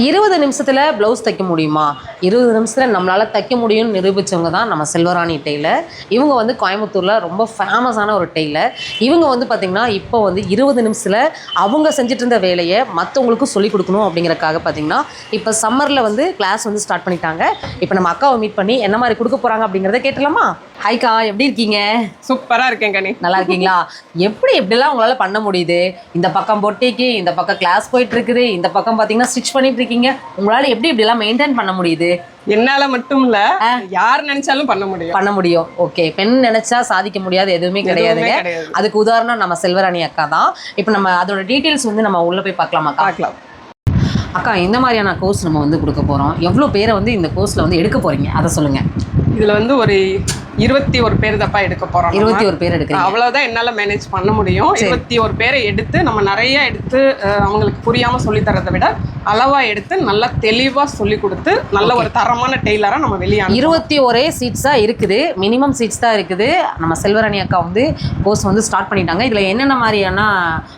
20 நிமிஷத்தில் ப்ளவுஸ் தைக்க முடியுமா? 20 நிமிஷத்தில் நம்மளால் தைக்க முடியும்னு நிரூபித்தவங்க தான் நம்ம செல்வராணி டெய்லர். இவங்க வந்து கோயம்புத்தூரில் ரொம்ப ஃபேமஸான ஒரு டெய்லர். இவங்க வந்து பார்த்திங்கன்னா இப்போ வந்து 20 நிமிஷத்தில் அவங்க செஞ்சுட்டு இருந்த வேலையை மற்றவங்களுக்கும் சொல்லிக் கொடுக்கணும் அப்படிங்கிறக்காக பார்த்திங்கன்னா இப்போ சம்மரில் வந்து கிளாஸ் வந்து ஸ்டார்ட் பண்ணிட்டாங்க. இப்போ நம்ம அக்காவை மீட் பண்ணி என்ன மாதிரி கொடுக்க போகிறாங்க அப்படிங்கிறத கேட்டலாமா? ஹாய்க்கா, எப்படி இருக்கீங்க? சூப்பராக இருக்கேன் கனி. நல்லா இருக்கீங்களா? எப்படிலாம் உங்களால் பண்ண முடியுது? இந்த பக்கம் பொட்டிக்கு, இந்த பக்கம் கிளாஸ் போயிட்டு இருக்குது, இந்த பக்கம் பார்த்தீங்கன்னா ஸ்டிச் பண்ணிட்டு இருக்கீங்க. உங்களால் எப்படிலாம் மெயின்டைன் பண்ண முடியுது? என்னால மட்டும் இல்ல, யார் நினைச்சாலும் பண்ண முடியும். ஓகே, பெண் நினைச்சா சாதிக்க முடியாது எதுவுமே கிடையாதுங்க. அதுக்கு உதாரணம் நம்ம செல்வராணி அக்கா தான். இப்போ நம்ம அதோட டீட்டெயில்ஸ் வந்து நம்ம உள்ள போய் பார்க்கலாமா? பார்க்கலாம். அக்கா, இந்த மாதிரியான கோர்ஸ் நம்ம வந்து கொடுக்க போகிறோம். எவ்வளோ பேரை வந்து இந்த கோர்ஸில் வந்து எடுக்க போகிறீங்க அதை சொல்லுங்கள். இதில் வந்து ஒரு 21 பேர் தப்பா எடுக்க போகிறோம். 21 பேர் எடுக்கிறீங்க. அவ்வளோதான் என்னால் மேனேஜ் பண்ண முடியும். 21 பேரை எடுத்து நம்ம நிறைய எடுத்து அவங்களுக்கு புரியாமல் சொல்லித்தரதை விட அளவாக எடுத்து நல்லா தெளிவாக சொல்லி கொடுத்து நல்ல ஒரு தரமான டெய்லராக நம்ம வெளியே 21 சீட்ஸாக இருக்குது. மினிமம் சீட்ஸ் தான் இருக்குது. நம்ம செல்வராணி அக்கா வந்து கோர்ஸ் வந்து ஸ்டார்ட் பண்ணிட்டாங்க. இதில் என்னென்ன மாதிரியான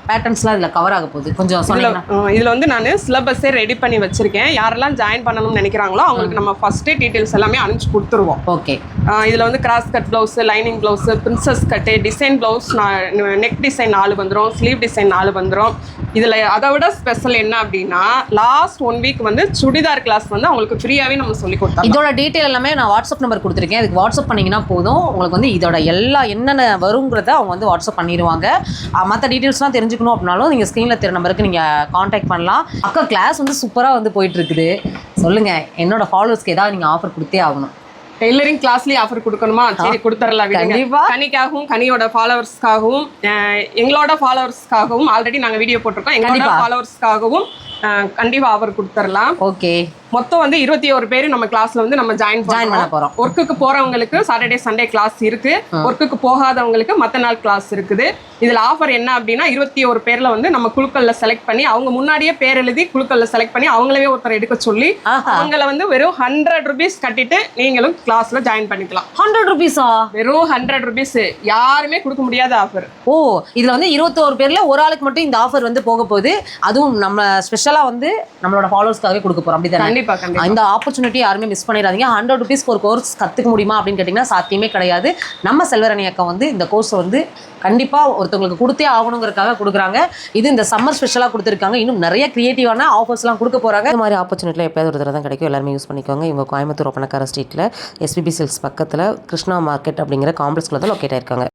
பேட்டர்ன்ஸ்லாம் இதில் கவர் ஆக போகுது கொஞ்சம் சொல்லுங்கள். இதில் வந்து நான் சிலபஸே ரெடி பண்ணி வச்சுருக்கேன். யாரெல்லாம் ஜாயின் பண்ணணும்னு நினைக்கிறாங்களோ அவங்களுக்கு நம்ம ஃபஸ்ட்டே டீட்டெயில்ஸ் எல்லாமே அனுப்பிச்சு கொடுத்துருவோம். ஓகே. இதில் வந்து cross cut blouse, lining blouse, princess கட்டு, டிசைன் ப்ளவுஸ், நெக் டிசைன் 4 வந்துடும், ஸ்லீவ் டிசைன் 4 வந்துடும். இதில் அதை விட ஸ்பெஷல் என்ன அப்படின்னா லாஸ்ட் 1 வீக் வந்து சுடிதார் கிளாஸ் வந்து அவங்களுக்கு ஃப்ரீயாகவே நம்ம சொல்லி கொடுத்தோம். இதோட டீட்டெயில் எல்லாமே நான் வாட்ஸ்அப் நம்பர் கொடுத்துருக்கேன். அதுக்கு வாட்ஸ்அப் பண்ணிங்கன்னா போதும். உங்களுக்கு வந்து இதோட என்னென்ன வருங்கிறத அவங்க வந்து வாட்ஸ்அப் பண்ணிடுவாங்க. மற்ற டீட்டெயில்ஸ்லாம் தெரிஞ்சுக்கணும் அப்படின்னாலும் நீங்கள் ஸ்க்ரீனில் தெரிய நம்பருக்கு நீங்கள் காண்டாக்ட் பண்ணலாம். அக்கா, கிளாஸ் வந்து சூப்பராக வந்து போயிட்டுருக்குது. சொல்லுங்கள், என்னோட ஃபாலோவர்ஸ்க்கு ஏதாவது நீங்கள் ஆஃபர் கொடுத்தே ஆகணும். டெய்லரிங் கிளாஸ்லயே ஆஃபர் கொடுக்கணுமா? சரி, கொடுத்துடலாம். கனிக்காகவும் கனியோட ஃபாலோவர்ஸ்க்காகவும் எங்களோட ஃபாலோவர்ஸ்க்காகவும் ஆல்ரெடி நாங்கள் வீடியோ போட்டிருக்கோம். எங்களோட ஃபாலோவர்ஸ்க்காகவும் கண்டிப்பாக ஆஃபர் கொடுத்துடலாம். ஓகே. மொத்தம் வந்து 21 பேர் நம்ம கிளாஸ்ல வந்து நம்ம ஜாயின் பண்ண போறோம். ஒர்க்குக்கு போறவங்களுக்கு சாட்டர்டே சண்டே கிளாஸ் இருக்கு. ஒர்க்குக்கு போகாதவங்களுக்கு மற்ற நாள் கிளாஸ் இருக்குது. இதுல ஆஃபர் என்ன அப்படின்னா 21 பேர்ல வந்து நம்ம குழுக்கள்ல செலக்ட் பண்ணி அவங்க முன்னாடியே பேர் எழுதி குழுக்கள்ல செலக்ட் பண்ணி அவங்களவே ஒருத்தர் எடுக்க சொல்லி அவங்கள வந்து வெறும் 100 rupees கட்டிட்டு நீங்களும் கிளாஸ்ல ஜாயின் பண்ணிக்கலாம். 100 rupees-ஆ? வெறும் 100 rupees. யாருமே கொடுக்க முடியாத ஆஃபர். ஓ, இதுல வந்து 21 பேர்ல ஒரு ஆளுக்கு மட்டும் இந்த ஆஃபர் வந்து போக போகுது. அதுவும் நம்ம ஸ்பெஷலா வந்து நம்மளோட ஃபாலோவர்ஸ்க்காகவே கொடுக்க போறோம். அப்படிதான். இந்த ஆப்பர்ச்சுனிட்டி யாருமே மிஸ் பண்ணிடாதீங்க. 100 rupees ஒரு கோர்ஸ் கற்றுக்க முடியுமா அப்படின்னு கேட்டிங்கன்னா சாத்தியமே கிடையாது. நம்ம செல்வராணி அக்கா வந்து இந்த கோர்ஸை வந்து கண்டிப்பாக ஒருத்தவங்களுக்கு கொடுத்தே ஆகணுங்கிறதுக்காக கொடுக்குறாங்க. இது இந்த சம்மர் ஸ்பெஷலாக கொடுத்துருக்காங்க. இன்னும் நிறைய க்ரியேட்டிவான ஆஃபர்ஸ்லாம் கொடுக்க போகிறாங்க. இந்த மாதிரி ஆப்பர்ச்சுனிட்டியில் எப்போயாவது ஒரு தடவை தான் கிடைக்கும். எல்லாருமே யூஸ் பண்ணிக்கோங்க. இவங்க கோயம்புத்தூர் ஒப்பனக்கார ஸ்ட்ரீட்டில் SPB சில்க்ஸ் பக்கத்தில் கிருஷ்ணா மார்க்கெட் அப்படிங்கிற காம்ப்ளெக்ஸில் தான் லொக்கேட் ஆயிருக்காங்க.